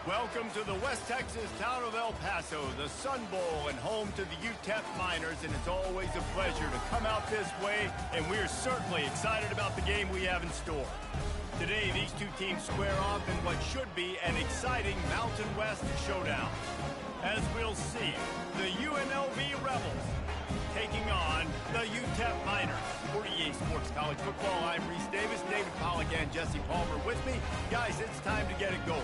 Welcome to the West Texas town of El Paso, the Sun Bowl and home to the UTEP Miners, and it's always a pleasure to come out this way, and we're certainly excited about the game we have in store. Today, these two teams square off in what should be an exciting Mountain West showdown. As we'll see, the UNLV Rebels taking on the UTEP Miners. For EA Sports College Football, I'm Reese Davis, David Pollack, and Jesse Palmer with me. Guys, it's time to get it going.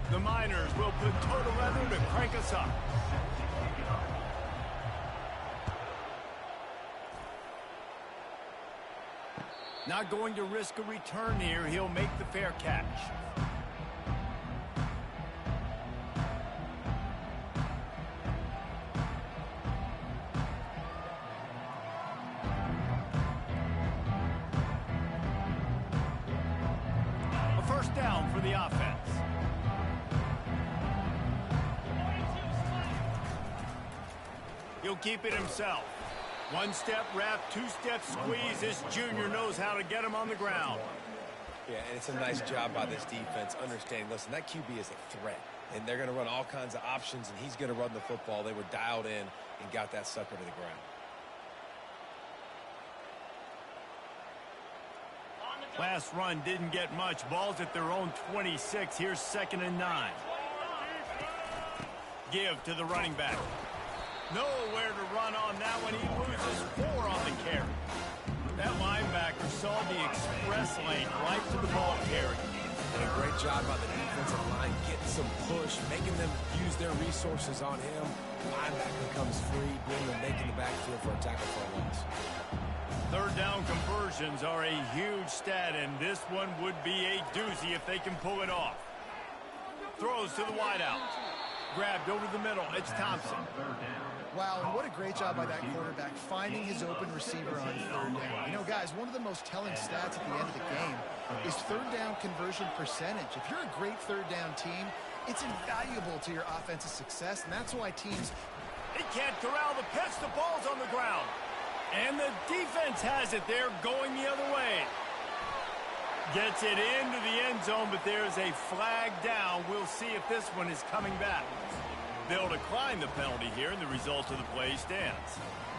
The Miners will put total leather to crank us up. Not going to risk a return here. He'll make the fair catch. A first down for the offense. He'll keep it himself. One-step wrap, two-step squeeze. This junior knows how to get him on the ground. Yeah, and it's a nice job by this defense understanding, listen, that QB is a threat, and they're going to run all kinds of options, and he's going to run the football. They were dialed in and got that sucker to the ground. Last run didn't get much. Ball's at their own 26. Here's 2nd and 9. Give to the running back. Nowhere to run on that one. He loses 4 on the carry. That linebacker saw the express lane right to the ball carry. And a great job by the defensive line getting some push, making them use their resources on him. Linebacker comes free, bringing them making the backfield for a tackle for a loss. Third down conversions are a huge stat, and this one would be a doozy if they can pull it off. Throws to the wideout. Grabbed over the middle. It's Thompson. Wow, and what a great job by that quarterback finding his open receiver on 3rd down. You know, guys, one of the most telling stats at the end of the game is 3rd down conversion percentage. If you're a great 3rd down team, it's invaluable to your offensive success, and that's why teams... He can't corral the pitch. The ball's on the ground. And the defense has it there going the other way. Gets it into the end zone, but there's a flag down. We'll see if this one is coming back. They'll decline the penalty here, and the result of the play stands.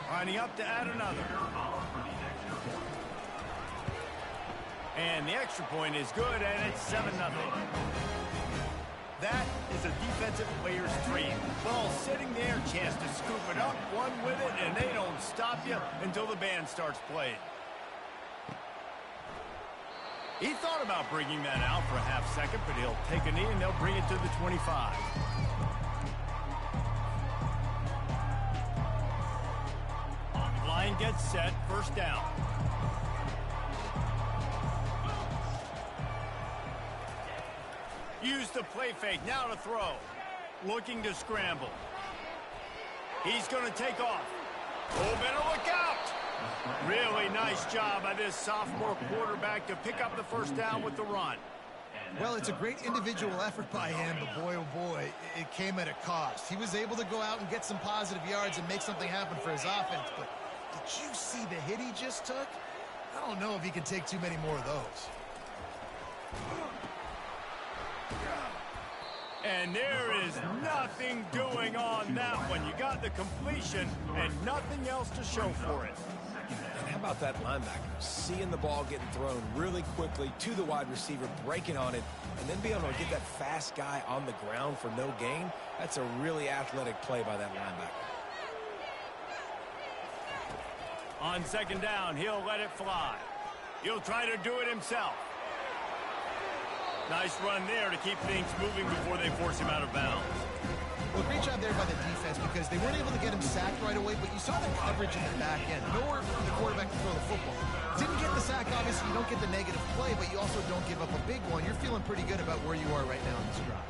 Lining up to add another. And the extra point is good, and it's 7-0. That is a defensive player's dream. Ball sitting there, chance to scoop it up, one with it, and they don't stop you until the band starts playing. He thought about bringing that out for a half second, but he'll take a knee, and they'll bring it to the 25. Line gets set, first down. Use the play fake, now to throw. Looking to scramble. He's going to take off. Oh, better look out! Really nice job by this sophomore quarterback to pick up the first down with the run. Well, it's a great individual effort by him, but boy, oh boy, it came at a cost. He was able to go out and get some positive yards and make something happen for his offense, but did you see the hit he just took? I don't know if he can take too many more of those. And there is nothing doing on that one. You got the completion and nothing else to show for it. And how about that linebacker? Seeing the ball getting thrown really quickly to the wide receiver, breaking on it, and then being able to get that fast guy on the ground for no gain. That's a really athletic play by that linebacker. On 2nd down, he'll let it fly. He'll try to do it himself. Nice run there to keep things moving before they force him out of bounds. Well, great job there by the defense because they weren't able to get him sacked right away, but you saw the coverage in the back end. Nowhere for the quarterback to throw the football. Didn't get the sack, obviously. You don't get the negative play, but you also don't give up a big one. You're feeling pretty good about where you are right now in this drive.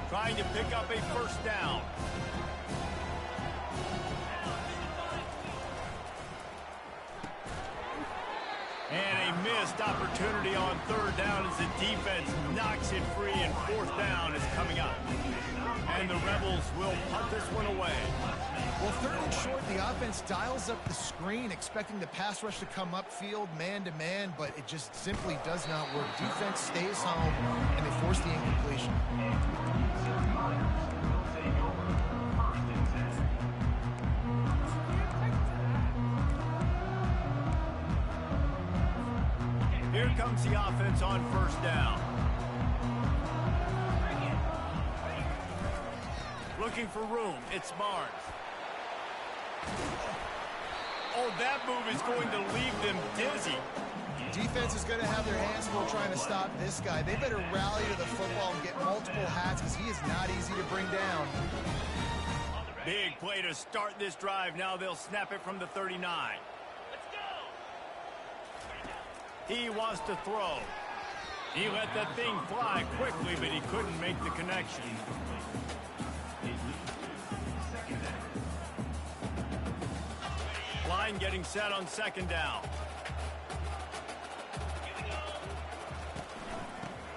Trying to pick up a first down. And a missed opportunity on third down as the defense knocks it free, and fourth down is coming up. And the Rebels will punt this one away. Well, third and short, the offense dials up the screen, expecting the pass rush to come upfield man-to-man, but it just simply does not work. Defense stays home, and they force the incompletion. Here comes the offense on first down. Looking for room. It's Barnes. Oh, that move is going to leave them dizzy. Defense is going to have their hands full trying to stop this guy. They better rally to the football and get multiple hats because he is not easy to bring down. Big play to start this drive. Now they'll snap it from the 39. He wants to throw. He let that thing fly quickly, but he couldn't make the connection. Line getting set on second down.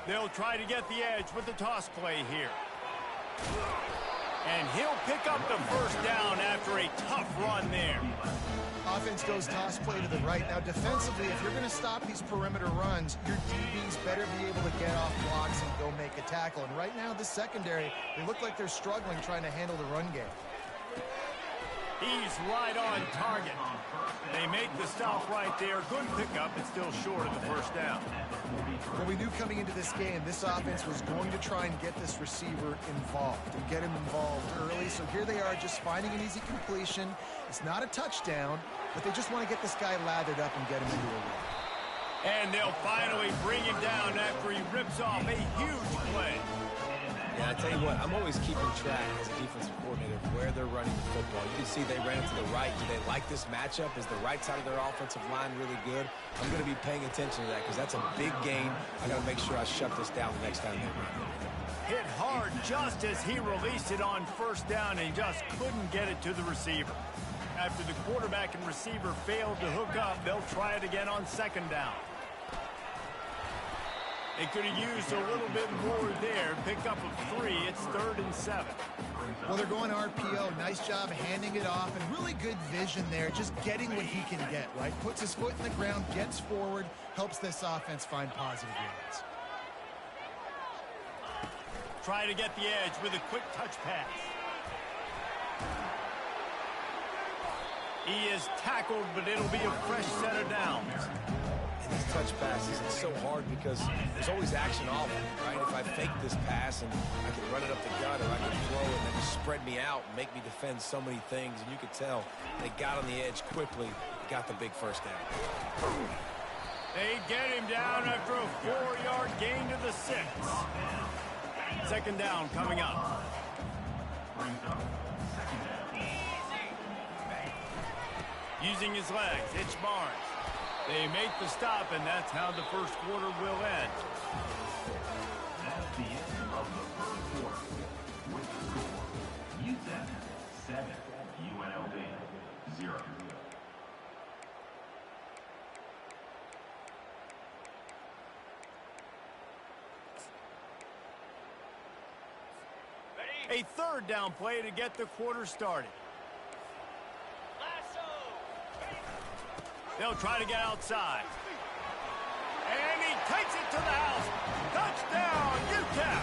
They'll try to get the edge with the toss play here. And he'll pick up the first down after a tough run there. Offense goes toss play to the right. Now, defensively, if you're going to stop these perimeter runs, your DBs better be able to get off blocks and go make a tackle. And right now, the secondary, they look like they're struggling trying to handle the run game. He's right on target. They make the stop right there. Good pickup, but still short of the first down. Well, we knew coming into this game, this offense was going to try and get this receiver involved and get him involved early. So here they are just finding an easy completion. It's not a touchdown, but they just want to get this guy lathered up and get him into a run. And they'll finally bring him down after he rips off a huge play. Yeah, I tell you what, I'm always keeping track as a defensive coordinator of where they're running the football. You can see they ran it to the right. Do they like this matchup? Is the right side of their offensive line really good? I'm going to be paying attention to that because that's a big gain. I got to make sure I shut this down the next time they run. Hit hard just as he released it on first down, and he just couldn't get it to the receiver. After the quarterback and receiver failed to hook up, they'll try it again on second down. They could have used a little bit more there. Pick up of 3. It's 3rd and 7. Well, they're going RPO. Nice job handing it off, and really good vision there. Just getting what he can get, right? Puts his foot in the ground, gets forward, helps this offense find positive yards. Try to get the edge with a quick touch pass. He is tackled, but it'll be a fresh set of downs. And these touch passes, it's so hard because there's always action off it, right? If I fake this pass and I can run it up the gut, or I can throw it and then just spread me out and make me defend so many things. And you could tell they got on the edge quickly, got the big first down. They get him down after a 4-yard gain to the 6. Second down coming up. Using his legs, it's Barnes. They make the stop, and that's how the first quarter will end. That's the end of the first quarter. With the score, UTEP 7, UNLV 0. A third down play to get the quarter started. They'll try to get outside. And he takes it to the house. Touchdown, UTEP!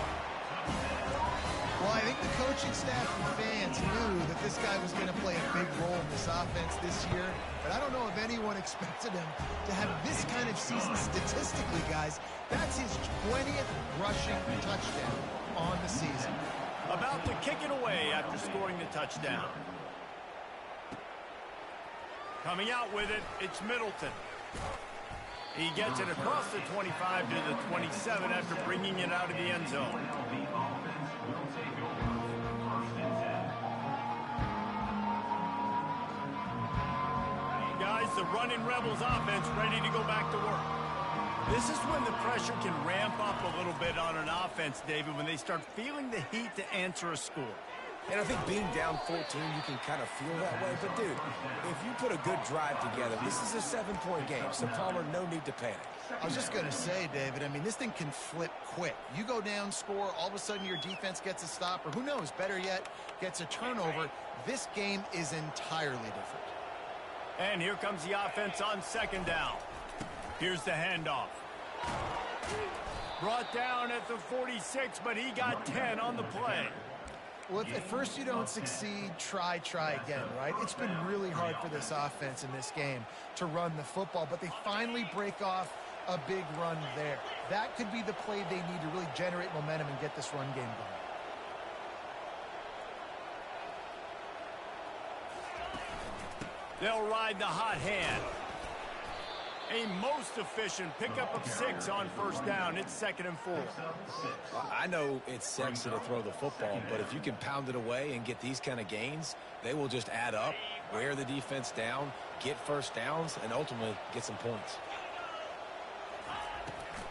Well, I think the coaching staff and fans knew that this guy was going to play a big role in this offense this year, but I don't know if anyone expected him to have this kind of season statistically, guys. That's his 20th rushing touchdown on the season. About to kick it away after scoring the touchdown. Coming out with it, it's Middleton. He gets it across the 25 to the 27 after bringing it out of the end zone. Guys, the running Rebels offense ready to go back to work. This is when the pressure can ramp up a little bit on an offense, David, when they start feeling the heat to answer a score. And I think being down 14, you can kind of feel that way. But, dude, if you put a good drive together, this is a 7-point game. So, Palmer, no need to panic. I was just going to say, David, I mean, this thing can flip quick. You go down, score, all of a sudden your defense gets a stop, or who knows, better yet, gets a turnover. This game is entirely different. And here comes the offense on second down. Here's the handoff. Brought down at the 46, but he got 10 on the play. Well, if at first you don't succeed, try again, right? It's been really hard for this offense in this game to run the football, but they finally break off a big run there. That could be the play they need to really generate momentum and get this run game going. They'll ride the hot hand. A most efficient pickup of 6 on first down. It's 2nd and 4. I know it's sexy to throw the football, but if you can pound it away and get these kind of gains, they will just add up, wear the defense down, get first downs, and ultimately get some points.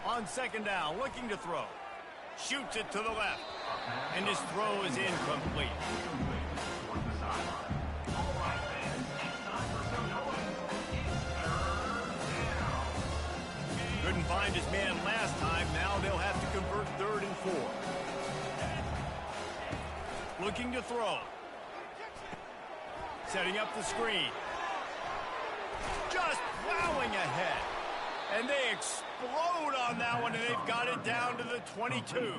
On second down, looking to throw. Shoots it to the left. And his throw is incomplete. Couldn't find his man last time. Now they'll have to convert 3rd and 4. Looking to throw. Setting up the screen. Just plowing ahead. And they explode on that one, and they've got it down to the 22.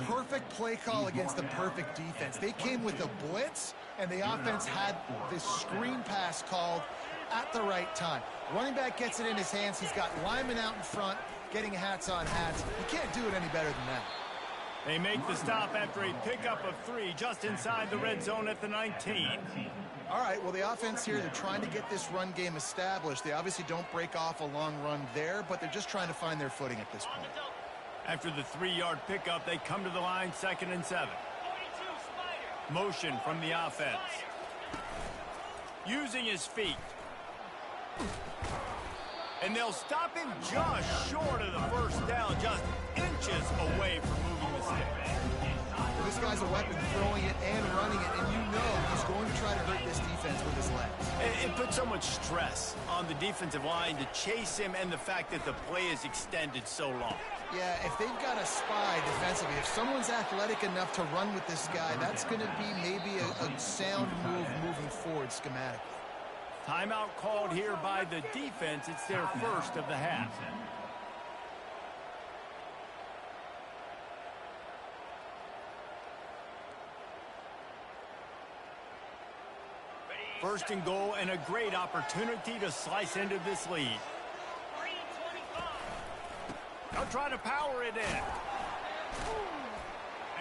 Perfect play call against the perfect defense. They came with a blitz, and the offense had this screen pass called at the right time. Running back gets it in his hands. He's got linemen out in front, getting hats on hats. You can't do it any better than that. They make the stop after a pickup of 3 just inside the red zone at the 19. All right, well, the offense here, they're trying to get this run game established. They obviously don't break off a long run there, but they're just trying to find their footing at this point. After the 3-yard pickup, they come to the line 2nd and 7. Motion from the offense. Using his feet. And they'll stop him just short of the first down, just inches away from moving the sticks. This guy's a weapon, throwing it and running it, and you know he's going to try to hurt this defense with his legs. It puts so much stress on the defensive line to chase him and the fact that the play is extended so long. Yeah, if they've got a spy defensively, if someone's athletic enough to run with this guy, that's going to be maybe a sound move moving forward schematically. Timeout called here by the defense. It's their first of the half. First and goal, and a great opportunity to slice into this lead. They'll try to power it in.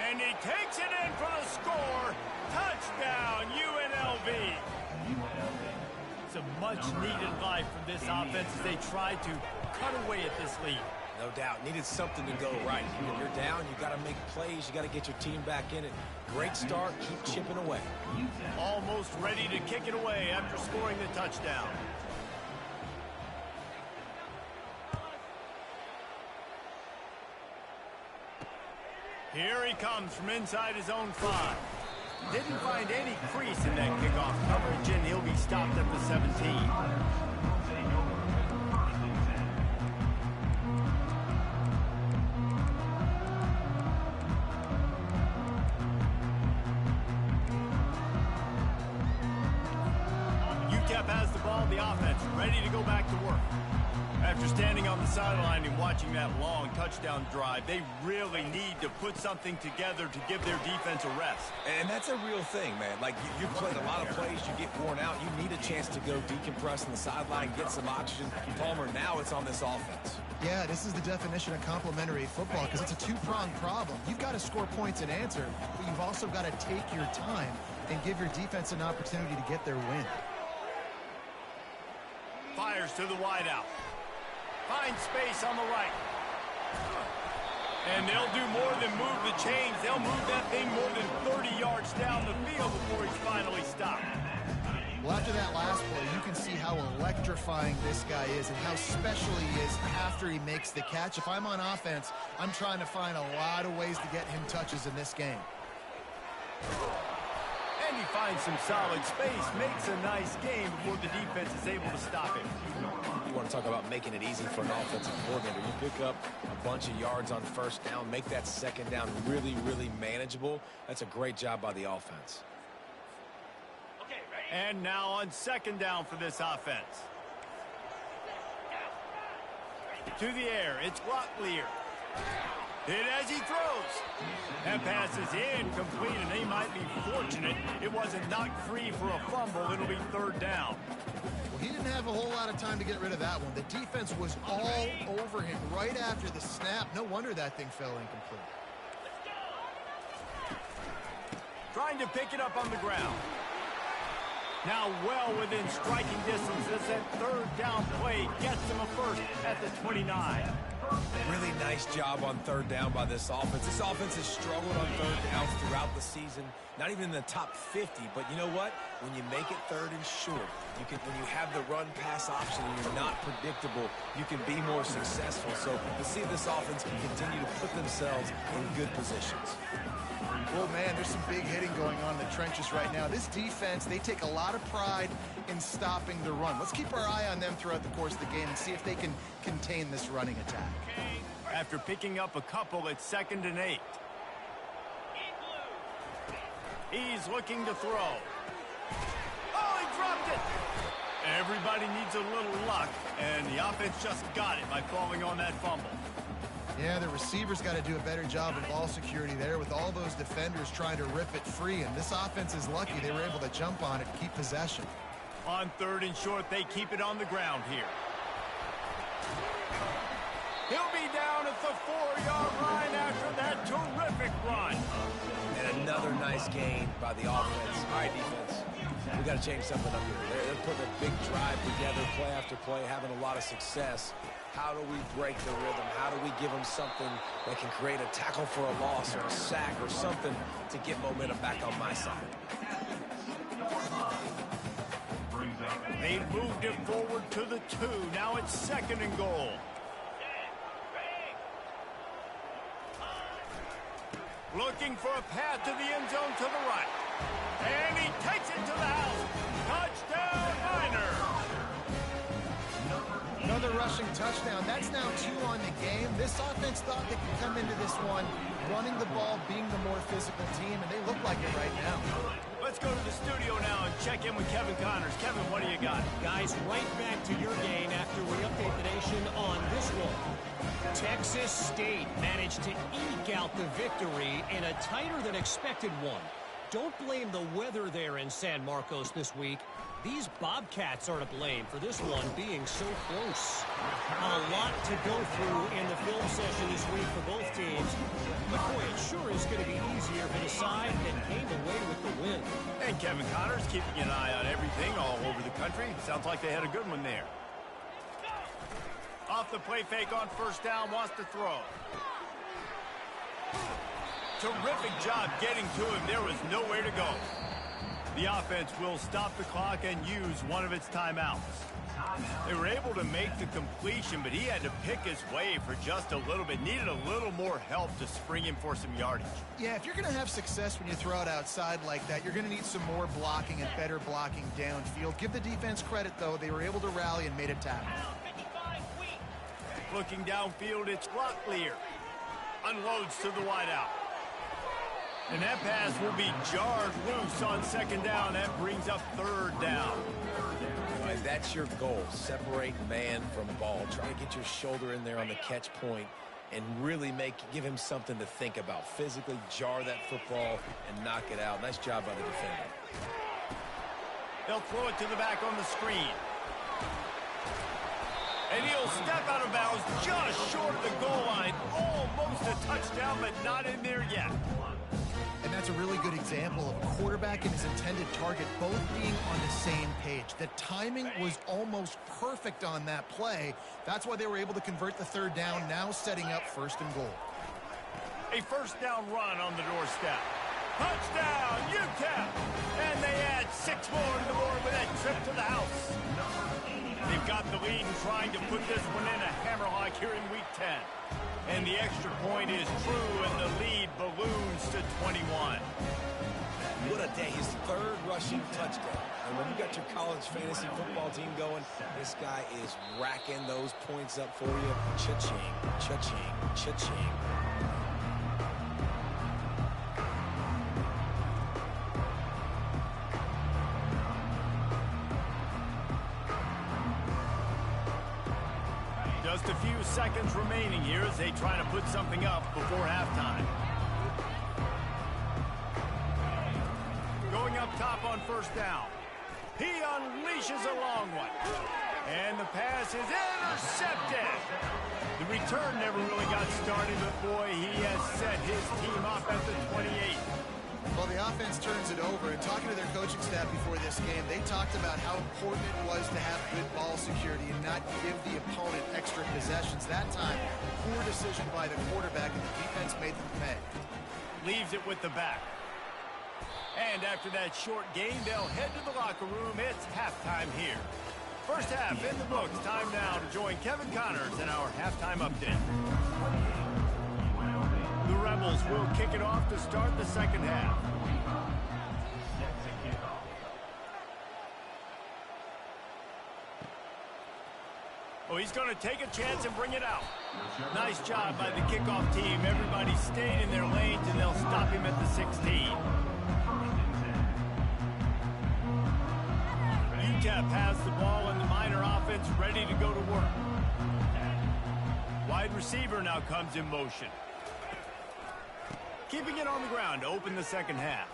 And he takes it in for the score. Touchdown, UNLV. It's a much-needed life from this offense as they try to cut away at this lead. No doubt. Needed something to go right. When you're down, you got to make plays. You got to get your team back in it. Great start. Keep chipping away. Almost ready to kick it away after scoring the touchdown. Here he comes from inside his own 5. Didn't find any crease in that kickoff coverage, and he'll be stopped at the 17. UTEP has the ball, the offense ready to go back to work. After standing on the sideline and watching that long touchdown drive, they really need to put something together to give their defense a rest. And that's a real thing, man. Like, you played a lot of plays, you get worn out, you need a chance to go decompress on the sideline, get some oxygen. Palmer, now it's on this offense. Yeah, this is the definition of complementary football because it's a two-pronged problem. You've got to score points and answer, but you've also got to take your time and give your defense an opportunity to get their win. Fires to the wideout. Finds space on the right. And they'll do more than move the chains. They'll move that thing more than 30 yards down the field before he's finally stopped. Well, after that last play, you can see how electrifying this guy is and how special he is after he makes the catch. If I'm on offense, I'm trying to find a lot of ways to get him touches in this game. And he finds some solid space, makes a nice game before the defense is able to stop him. You want to talk about making it easy for an offensive coordinator. You pick up a bunch of yards on first down, make that second down really, really manageable. That's a great job by the offense. And now on second down for this offense. To the air, it's Locklear. Hit as he throws. That pass is incomplete, and they might be fortunate it wasn't knocked free for a fumble. It'll be third down. Well, he didn't have a whole lot of time to get rid of that one. The defense was all over him right after the snap. No wonder that thing fell incomplete. Trying to pick it up on the ground. Now well within striking distance as that third down play gets him a first at the 29. Really nice job on third down by this offense. This offense has struggled on third downs throughout the season. Not even in the top 50, but you know what? When you make it third and short, when you have the run-pass option and you're not predictable, you can be more successful. So to see if this offense can continue to put themselves in good positions. Well, man, there's some big hitting going on in the trenches right now. This defense, they take a lot of pride in stopping the run. Let's keep our eye on them throughout the course of the game and see if they can contain this running attack. After picking up a couple, it's 2nd and 8. He's looking to throw. Oh, he dropped it! Everybody needs a little luck, and the offense just got it by falling on that fumble. Yeah, the receivers got to do a better job of ball security there with all those defenders trying to rip it free, and this offense is lucky they were able to jump on it and keep possession. On 3rd and short, they keep it on the ground here. He'll be down at the 4-yard line after that terrific run. And another nice gain by the offense. All right, defense, we got to change something up here. They're putting a big drive together, play after play, having a lot of success. How do we break the rhythm? How do we give them something that can create a tackle for a loss or a sack or something to get momentum back on my side? They moved it forward to the 2. Now it's 2nd and goal. Looking for a path to the end zone to the right. And he takes it to the house. Touchdown, Niners! Another rushing touchdown. That's now 2 on the game. This offense thought they could come into this one running the ball, being the more physical team, and they look like it right now. Let's go to the studio now and check in with Kevin Connors. Kevin, what do you got? Guys, right back to your game after we update the nation on this one. Texas State managed to eke out the victory in a tighter than expected one. Don't blame the weather there in San Marcos this week. These Bobcats are to blame for this one being so close. A lot to go through in the film session this week for both teams. But boy, it sure is going to be easier for the side that came away with the win. And Kevin Connors keeping an eye on everything all over the country. Sounds like they had a good one there. Off the play fake on first down, wants to throw. Terrific job getting to him. There was nowhere to go. The offense will stop the clock and use one of its timeouts. They were able to make the completion, but he had to pick his way for just a little bit. Needed a little more help to spring him for some yardage. Yeah, if you're going to have success when you throw it outside like that, you're going to need some more blocking and better blocking downfield. Give the defense credit, though. They were able to rally and made a tackle. Looking downfield, it's Locklear. Unloads to the wideout. And that pass will be jarred loose on 2nd down. That brings up 3rd down. All right, that's your goal. Separate man from ball. Try to get your shoulder in there on the catch point and really give him something to think about. Physically jar that football and knock it out. Nice job by the defender. They'll throw it to the back on the screen. And he'll step out of bounds just short of the goal line. Almost a touchdown, but not in there yet. And that's a really good example of a quarterback and his intended target both being on the same page. The timing was almost perfect on that play. That's why they were able to convert the 3rd down, now setting up 1st and goal. A 1st down run on the doorstep. Touchdown, UTEP! And they add 6 more to the board with that trip to the house. They've got the lead and trying to put this one in a hammerlock here in Week 10. And the extra point is true, and the lead balloons to 21. What a day. His third rushing touchdown. And when you got your college fantasy football team going, this guy is racking those points up for you. Cha-ching, cha-ching, cha-ching. Just a few seconds remaining here as they try to put something up before halftime. Going up top on first down. He unleashes a long one. And the pass is intercepted. The return never really got started, but boy, he has set his team up at the 28. Well, the offense turns it over, and talking to their coaching staff before this game, they talked about how important it was to have good ball security and not give the opponent extra possessions. That time, poor decision by the quarterback, and the defense made them pay. Leaves it with the back. And after that short gain, they'll head to the locker room. It's halftime here. First half in the books. Time now to join Kevin Connors in our halftime update. The Rebels will kick it off to start the second half. Oh, he's going to take a chance and bring it out. Nice job by the kickoff team. Everybody stayed in their lanes, and they'll stop him at the 16. UTEP has the ball, and the Miner offense ready to go to work. Wide receiver now comes in motion. Keeping it on the ground to open the second half.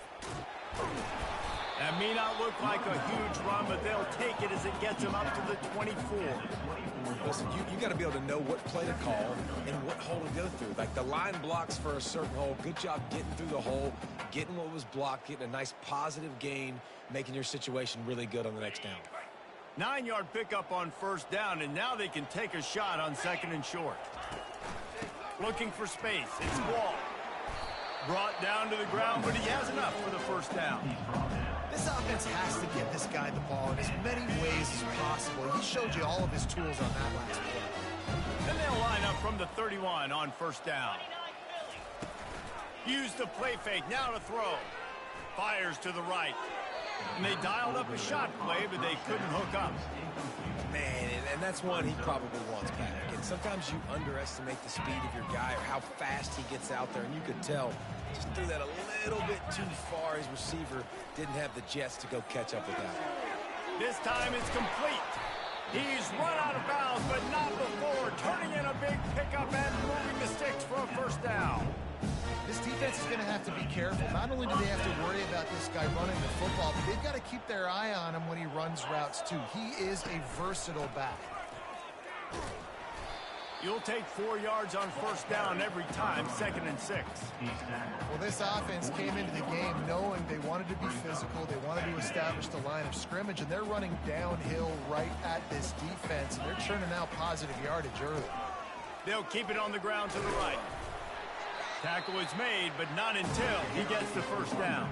That may not look like a huge run, but they'll take it as it gets them up to the 24. Listen, you got to be able to know what play to call and what hole to go through. Like the line blocks for a certain hole. Good job getting through the hole, getting what was blocked, getting a nice positive gain, making your situation really good on the next down. 9-yard pickup on first down, and now they can take a shot on second and short. Looking for space. It's Wall. Brought down to the ground, but he has enough for the first down. This offense has to get this guy the ball in as many ways as possible. He showed you all of his tools on that last play. And they'll line up from the 31 on first down. Use the play fake, now to throw. Fires to the right. And they dialed up a shot play, but they couldn't hook up. Man, and that's one he probably wants back. And sometimes you underestimate the speed of your guy or how fast he gets out there, and you could tell just threw that a little bit too far. His receiver didn't have the jets to go catch up with that. This time it's complete. He's run out of bounds, but not before turning in a big pickup and moving the sticks for a first down. This defense is going to have to be careful. Not only do they have to worry about this guy running the football, but they've got to keep their eye on him when he runs routes, too. He is a versatile back. You'll take 4 yards on first down every time, 2nd and 6. Well, this offense came into the game knowing they wanted to be physical. They wanted to establish the line of scrimmage, and they're running downhill right at this defense, and they're churning out positive yardage early. They'll keep it on the ground to the right. Tackle is made, but not until he gets the first down.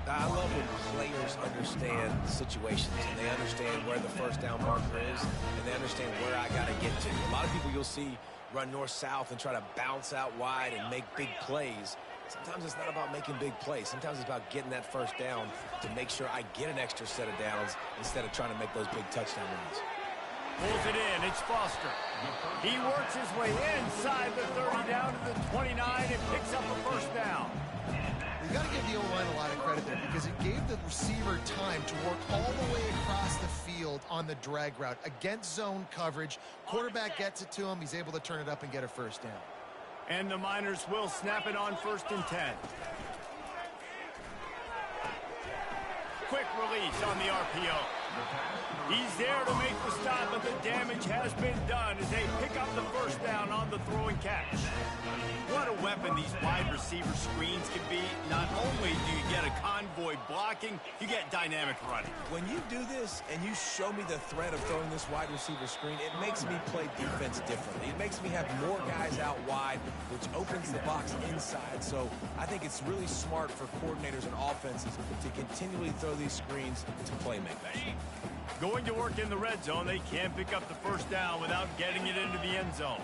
I love when players understand situations and they understand where the first down marker is and they understand where I got to get to. A lot of people you'll see run north-south and try to bounce out wide and make big plays. Sometimes it's not about making big plays. Sometimes it's about getting that first down to make sure I get an extra set of downs instead of trying to make those big touchdown runs. Pulls it in. It's Foster. He works his way inside the 30 down to the 29 and picks up a first down. You've got to give the O-line a lot of credit there because it gave the receiver time to work all the way across the field on the drag route against zone coverage. Quarterback gets it to him. He's able to turn it up and get a first down. And the Miners will snap it on 1st and 10. Quick release on the RPO. He's there to make the stop, but the damage has been done as they pick up the first down on the throw and catch. What a weapon these wide receiver screens can be. Not only do you get a convoy blocking, you get dynamic running. When you do this and you show me the threat of throwing this wide receiver screen, it makes me play defense differently. It makes me have more guys out wide, which opens the box inside. So I think it's really smart for coordinators and offenses to continually throw these screens to playmakers. Going to work in the red zone, they can't pick up the first down without getting it into the end zone.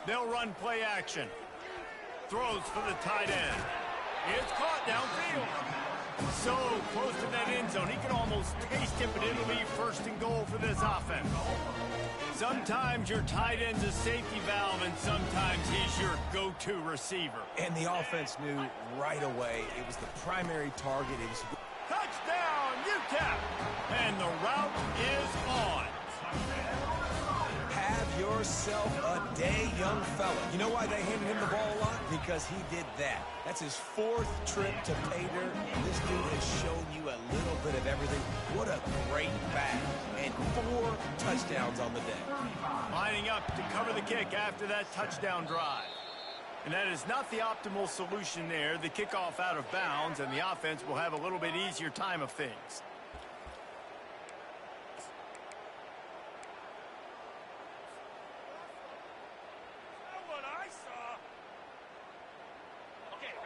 They'll run play action. Throws for the tight end. It's caught downfield. So close to that end zone, he can almost taste it, but it'll be first and goal for this offense. Sometimes your tight end's a safety valve, and sometimes he's your go-to receiver. And the offense knew right away it was the primary target. It was touchdown, UTEP! And the route is on. Have yourself a day, young fella. You know why they handed him the ball a lot? Because he did that. That's his 4th trip to pay dirt. This dude has shown you a little bit of everything. What a great back. And 4 touchdowns on the day. Lining up to cover the kick after that touchdown drive. And that is not the optimal solution there. The kickoff out of bounds, and the offense will have a little bit easier time of things.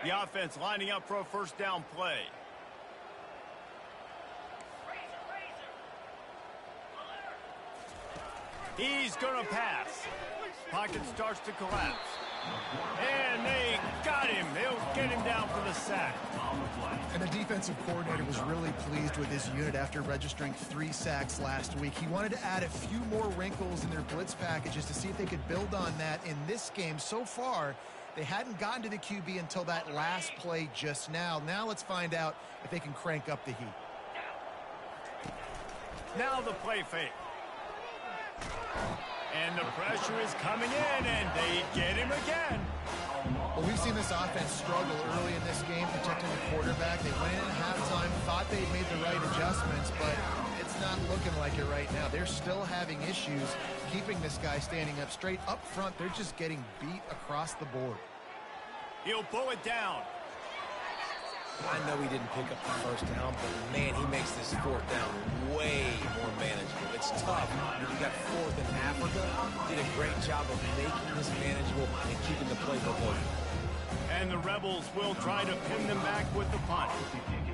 The offense lining up for a first down play. He's going to pass. Pocket starts to collapse. And they got him. They'll get him down for the sack. And the defensive coordinator was really pleased with his unit after registering 3 sacks last week. He wanted to add a few more wrinkles in their blitz packages to see if they could build on that in this game. So far, they hadn't gotten to the QB until that last play just now. Now let's find out if they can crank up the heat. Now the play fake. And the pressure is coming in, and they get him again. Well, we've seen this offense struggle early in this game protecting the quarterback. They went in at halftime, thought they'd made the right adjustments, but it's not looking like it right now. They're still having issues keeping this guy standing up straight. Up front, they're just getting beat across the board. He'll pull it down. I know he didn't pick up the first down, but man, he makes this 4th down way more manageable. It's tough. You got 4th in Africa. Did a great job of making this manageable and keeping the playbook open. And the Rebels will try to pin them back with the punt.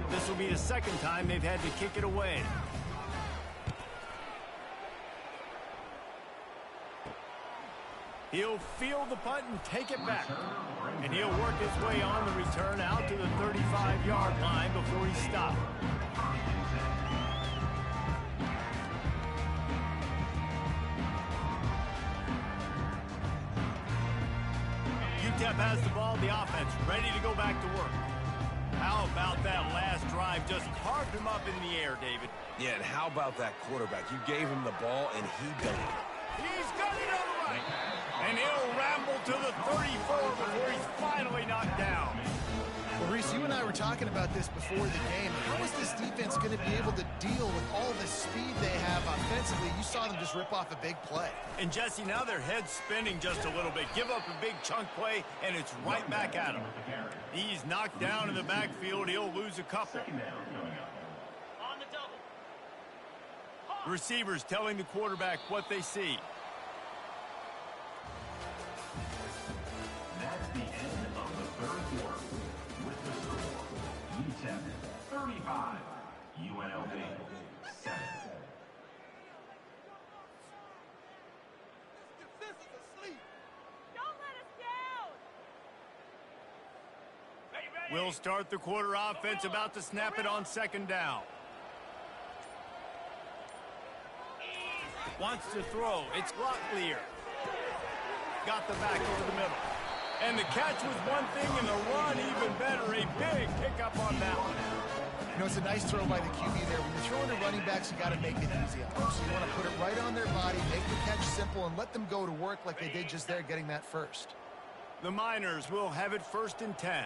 This will be the 2nd time they've had to kick it away. He'll field the punt and take it back. And he'll work his way on the return out to the 35-yard line before he stopped. UTEP has the ball, the offense ready to go back to work. How about that last drive? Just carved him up in the air, David. Yeah, and how about that quarterback? You gave him the ball, and he done it. He's got it all right. And he'll ramble to the 34 before he's finally knocked down. Well, Reese, you and I were talking about this before the game. How is this defense going to be able to deal with all the speed they have offensively? You saw them just rip off a big play. And, Jesse, now their head's spinning just a little bit. Give up a big chunk play, and it's right back at him. He's knocked down in the backfield. He'll lose a couple. The receivers telling the quarterback what they see. That's the end of the 3rd quarter. With the score, UTEP 35, UNLV 7. We'll start the quarter offense, about to snap it on 2nd down. Wants to throw. It's Locklear. Got the back over the middle. And the catch was one thing, and the run even better. A big pickup on that one. You know, it's a nice throw by the QB there. When you're throwing to running backs, you got to make it easy on them. So you want to put it right on their body, make the catch simple, and let them go to work like they did just there, getting that first. The Miners will have it 1st and 10.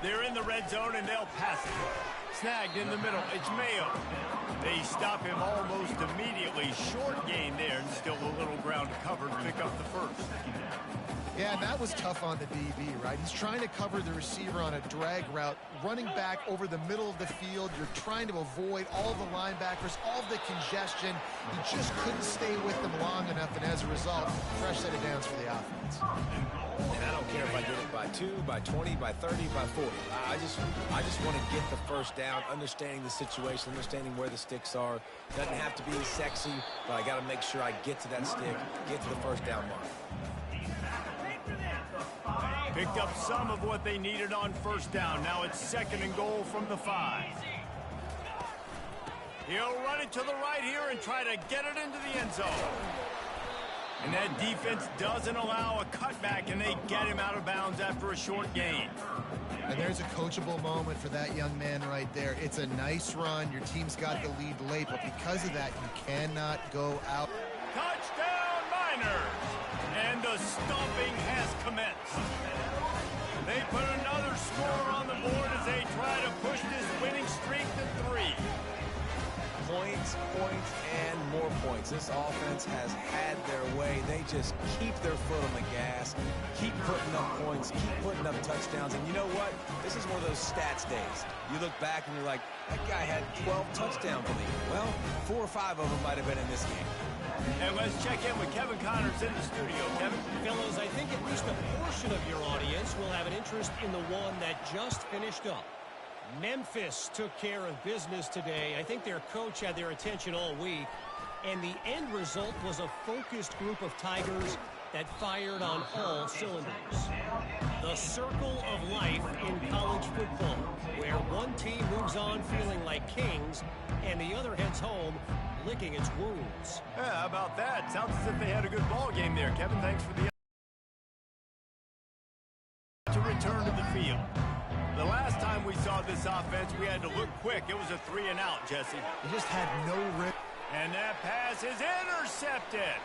They're in the red zone, and they'll pass it. Snagged in the middle. It's Mayo. They stop him almost immediately. Short gain there, and still a little ground to cover to pick up the first. Yeah, and that was tough on the DB, right? He's trying to cover the receiver on a drag route, running back over the middle of the field. You're trying to avoid all the linebackers, all the congestion. He just couldn't stay with them long enough, and as a result, fresh set of downs for the offense. And I don't care if I did it by 2, by 20, by 30, by 40. I just want to get the first down, understanding the situation, understanding where the sticks are. Doesn't have to be sexy, but I got to make sure I get to that stick, get to the first down mark. Picked up some of what they needed on first down. Now it's 2nd and goal from the 5. He'll run it to the right here and try to get it into the end zone. And that defense doesn't allow a cutback, and they get him out of bounds after a short gain. And there's a coachable moment for that young man right there. It's a nice run. Your team's got the lead late, but because of that, you cannot go out. Touchdown, Miners! And the stomping has commenced. They put another score on the board as they try to push this winning streak to 3. Points, points, and more points. This offense has had their way. They just keep their foot on the gas, keep putting up points, keep putting up touchdowns. And you know what? This is one of those stats days. You look back and you're like, that guy had 12 touchdowns in the year. Well, 4 or 5 of them might have been in this game. And let's check in with Kevin Connors in the studio. Kevin? Fellas, I think at least a portion of your audience will have an interest in the one that just finished up. Memphis took care of business today. I think their coach had their attention all week, and the end result was a focused group of Tigers that fired on all cylinders. The circle of life in college football, where one team moves on feeling like kings, and the other heads home licking its wounds. Yeah, how about that? Sounds as if they had a good ball game there. Kevin, thanks for the to return to the field. The last time we saw this offense, we had to look quick. It was a 3 and out, Jesse. He just had no rip. And that pass is intercepted.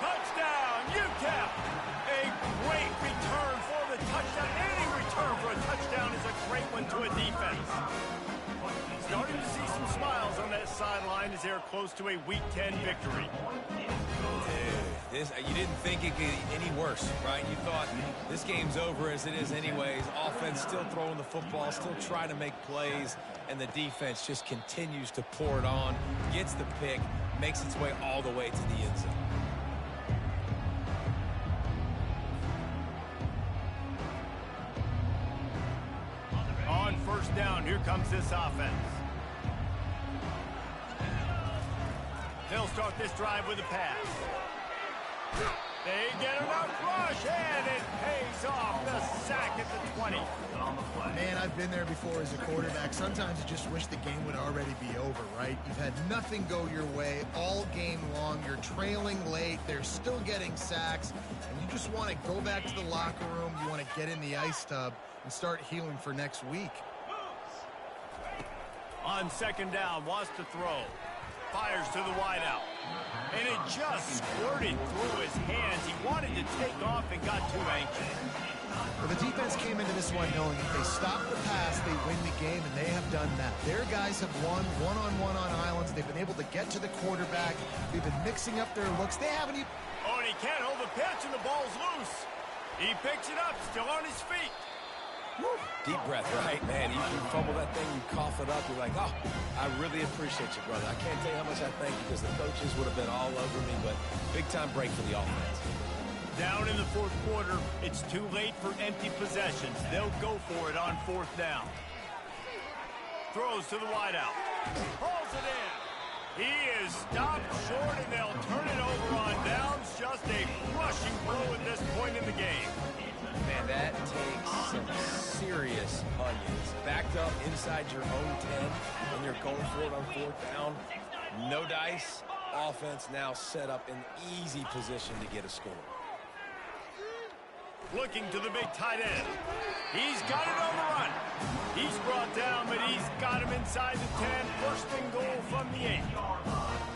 Touchdown, UTEP! A great return for the touchdown. Any return for a touchdown is a great one to a defense. Starting to see some smiles on that sideline as they're close to a Week 10 victory. You didn't think it could get any worse, right? You thought this game's over as it is anyways. Offense still throwing the football, still trying to make plays, and the defense just continues to pour it on, gets the pick, makes its way all the way to the end zone. On first down, here comes this offense. They'll start this drive with a pass. They get enough rush, and it pays off. The sack at the 20. Man, I've been there before as a quarterback. Sometimes you just wish the game would already be over, right? You've had nothing go your way all game long. You're trailing late. They're still getting sacks. And you just want to go back to the locker room. You want to get in the ice tub and start healing for next week. On second down, wants to throw. Fires to the wideout. And it just squirted through his hands. He wanted to take off and got too anxious. Well, the defense came into this one knowing if they stop the pass, they win the game, and they have done that. Their guys have won one-on-one on islands. They've been able to get to the quarterback. They've been mixing up their looks. They haven't even... Oh, and he can't hold the pitch, and the ball's loose. He picks it up, still on his feet. Woo. Deep breath, right, man? You fumble that thing, you cough it up, you're like, oh, I really appreciate you, brother. I can't tell you how much I thank you because the coaches would have been all over me, but big-time break for the offense. Down in the fourth quarter, it's too late for empty possessions. They'll go for it on fourth down. Throws to the wideout. Hauls it in. He is stopped short, and they'll turn it over on downs. Just a crushing blow at this point in the game. Man, that takes some serious onions. Backed up inside your own 10, and you're going for it on fourth down. No dice. Offense now set up in easy position to get a score. Looking to the big tight end. He's got it on the run. He's brought down, but he's got him inside the 10. First and goal from the 8.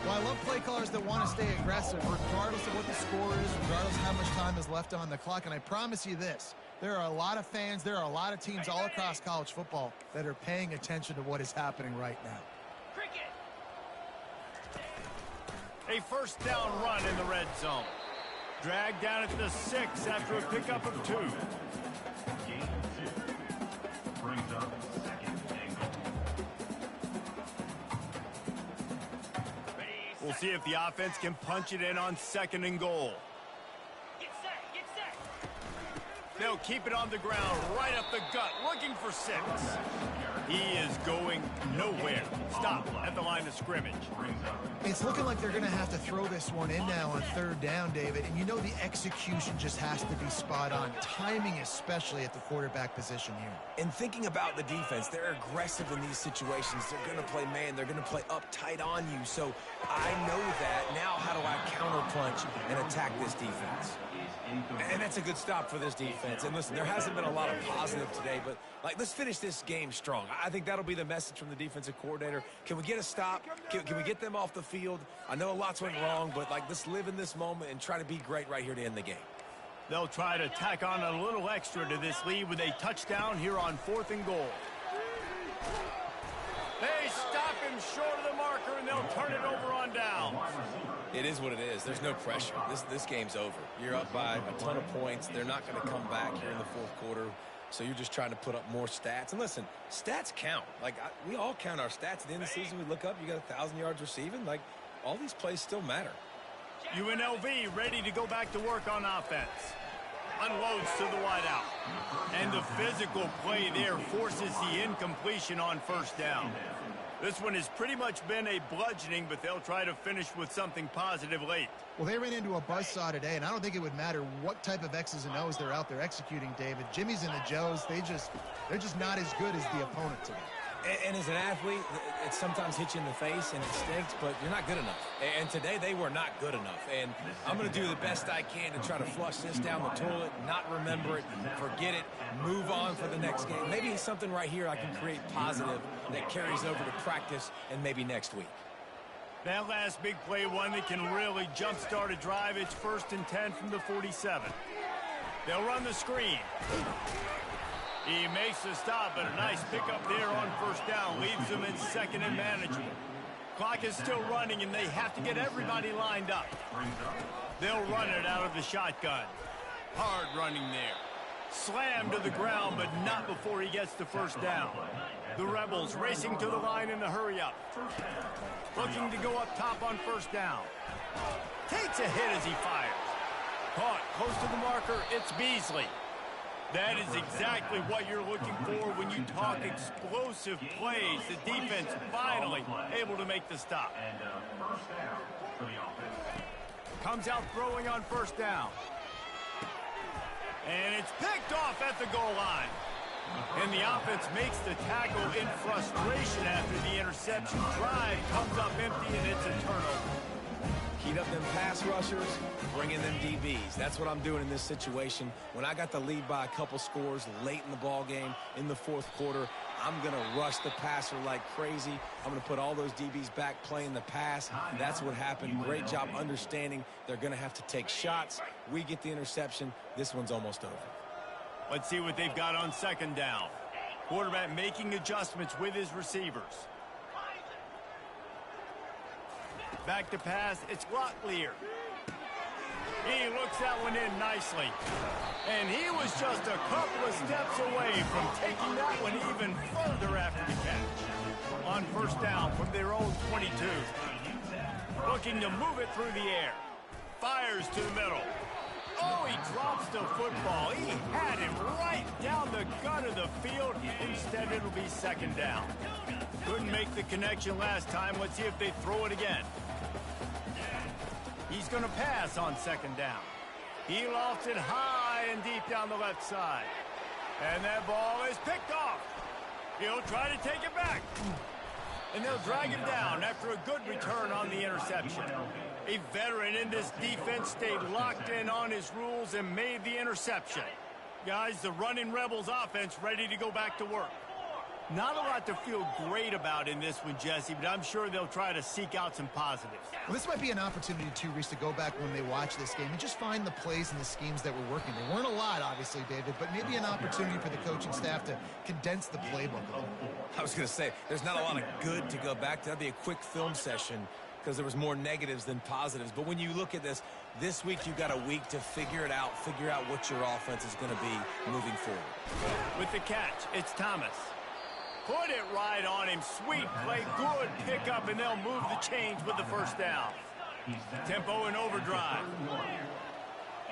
Well, I love play callers that want to stay aggressive regardless of what the score is, regardless of how much time is left on the clock. And I promise you this, there are a lot of fans, there are a lot of teams all across college football that are paying attention to what is happening right now. A first down run in the red zone. Dragged down at the 6 after a pickup of 2. Gain 2. Brings up second and goal. We'll see if the offense can punch it in on 2nd and goal. Get set. They'll keep it on the ground, right up the gut, looking for 6. He is going nowhere. Stop at the line of scrimmage. It's looking like they're going to have to throw this one in now on 3rd down, David. And you know the execution just has to be spot on. Timing especially at the quarterback position here. And thinking about the defense, they're aggressive in these situations. They're going to play man. They're going to play uptight on you. So I know that. Now how do I counterpunch and attack this defense? And that's a good stop for this defense. And listen, there hasn't been a lot of positive today, but let's finish this game strong. I think that'll be the message from the defensive coordinator. Can we get a stop? Can we get them off the field? I know a lot's went wrong, but let's live in this moment and try to be great right here to end the game. They'll try to tack on a little extra to this lead with a touchdown here on 4th and goal. They stop him short of the marker, and they'll turn it over on down. It is what it is. There's no pressure. This game's over. You're up by a ton of points. They're not going to come back here in the 4th quarter. So you're just trying to put up more stats. And listen, stats count. We all count our stats. At the end of the season, we look up, you got 1,000 yards receiving. All these plays still matter. UNLV ready to go back to work on offense. Unloads to the wideout. And the physical play there forces the incompletion on 1st down. This one has pretty much been a bludgeoning, but they'll try to finish with something positive late. Well, they ran into a buzzsaw today, and I don't think it would matter what type of X's and O's they're out there executing, David. Jimmy's and the Joes, they're just not as good as the opponent today. And as an athlete, it sometimes hits you in the face and it stinks, but you're not good enough. And today they were not good enough. And I'm going to do the best I can to try to flush this down the toilet, not remember it, forget it, move on for the next game. Maybe it's something right here I can create positive that carries over to practice and maybe next week. That last big play, one that can really jumpstart a drive. It's 1st and 10 from the 47. They'll run the screen. He makes the stop, but a nice pickup there on 1st down. Leaves them in 2nd and manageable. Clock is still running, and they have to get everybody lined up. They'll run it out of the shotgun. Hard running there. Slammed to the ground, but not before he gets to 1st down. The Rebels racing to the line in the hurry-up. Looking to go up top on 1st down. Takes a hit as he fires. Caught close to the marker, it's Beasley. That is exactly what you're looking for when you talk explosive plays. The defense finally able to make the stop. And 1st down for the offense. Comes out throwing on 1st down. And it's picked off at the goal line. And the offense makes the tackle in frustration after the interception. Drive comes up empty, and it's a turnover. Heat up them pass rushers, bring in them DBs. That's what I'm doing in this situation. When I got the lead by a couple scores late in the ball game in the 4th quarter, I'm going to rush the passer like crazy. I'm going to put all those DBs back playing the pass. That's what happened. Great job understanding they're going to have to take shots. We get the interception. This one's almost over. Let's see what they've got on 2nd down. Quarterback making adjustments with his receivers. Back to pass, it's Locklear. He looks that one in nicely. And he was just a couple of steps away from taking that one even further after the catch. On 1st down from their own 22. Looking to move it through the air. Fires to the middle. Oh, he drops the football. He had him right down the gut of the field. Instead, it'll be 2nd down. Couldn't make the connection last time. Let's see if they throw it again. He's going to pass on 2nd down. He lofts it high and deep down the left side. And that ball is picked off. He'll try to take it back. And they'll drag him down after a good return on the interception. A veteran in this defense stayed locked in on his rules and made the interception. Guys, the running Rebels offense ready to go back to work. Not a lot to feel great about in this one, Jesse, but I'm sure they'll try to seek out some positives. Well, this might be an opportunity, too, Reese, to go back when they watch this game and just find the plays and the schemes that were working. There weren't a lot, obviously, David, but maybe an opportunity for the coaching staff to condense the playbook a little. I was going to say, there's not a lot of good to go back to. That'd be a quick film session. because there was more negatives than positives. But when you look at this week you got a week to figure it out, figure out what your offense is going to be moving forward. With the catch, it's Thomas. Put it right on him. Sweet play, good pickup, and they'll move the chains with the first down. Tempo and overdrive.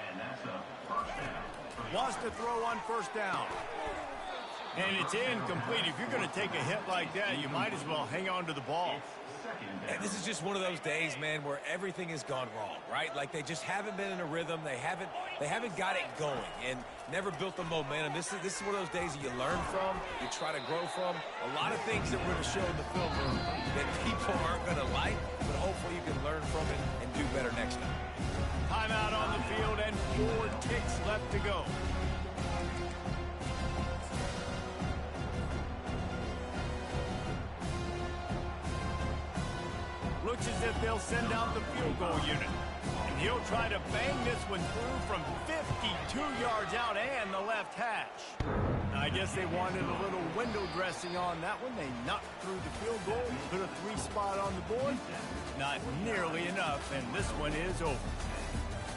And that's a first down. Wants to throw on first down. And it's incomplete. If you're going to take a hit like that, you might as well hang on to the ball. And this is just one of those days, man, where everything has gone wrong, right? Like they just haven't been in a rhythm. They haven't got it going and never built the momentum. This is one of those days that you learn from, you try to grow from. A lot of things that we're going to show in the film room that people aren't going to like, but hopefully you can learn from it and do better next time. Timeout on the field and 4 ticks left to go. Looks as if they'll send out the field goal unit. And he'll try to bang this one through from 52 yards out and the left hash. I guess they wanted a little window dressing on that one. They knocked through the field goal, put a 3 spot on the board. Not nearly enough, and this one is over.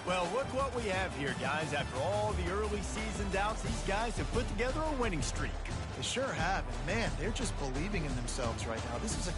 Well, look what we have here, guys. After all the early season doubts, these guys have put together a winning streak. They sure have. And, man, they're just believing in themselves right now. This is a